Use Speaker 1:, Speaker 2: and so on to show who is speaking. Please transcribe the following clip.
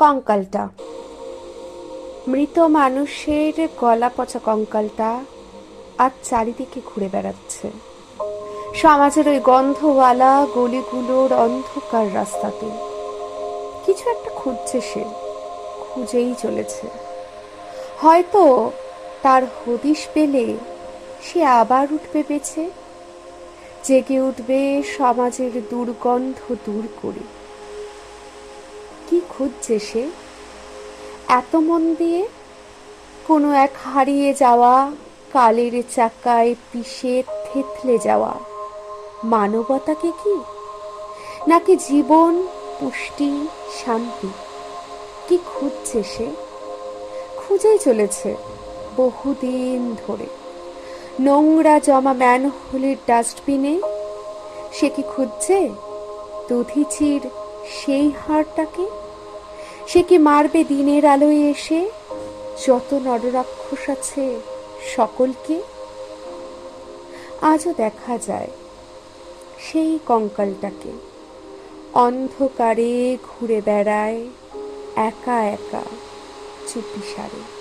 Speaker 1: কঙ্কালটা, মৃত মানুষের গলা পচা কঙ্কালটা আজ চারিদিকে ঘুরে বেড়াচ্ছে সমাজের ওই গন্ধওয়ালা গলিগুলোর অন্ধকার রাস্তাতে। কিছু একটা খুঁজছে সে, খুঁজেই চলেছে। হয়তো তার হদিশ পেলে সে আবার উঠবে বেঁচে, জেগে উঠবে সমাজের দুর্গন্ধ দূর করে। কি খুঁজছে সে এত মন দিয়ে? কোনো এক হারিয়ে যাওয়া কালের চাকায় পিষে থেতলে যাওয়া মানবতাকে কি? নাকি জীবন, পুষ্টি, শান্তি? কি খুঁজছে সে? খুঁজেই চলেছে বহুদিন ধরে নোংরা জমা ম্যানহোলের ডাস্টবিনে। সে কি খুঁজছে দধিচির সেই হাড়টাকে? সে কি মারবে দিনের আলোয় এসে যত নররাক্ষস আছে সকলকে? আজও দেখা যায় সেই কঙ্কালটাকে, অন্ধকারে ঘুরে বেড়ায় একা একা চুপিসারে।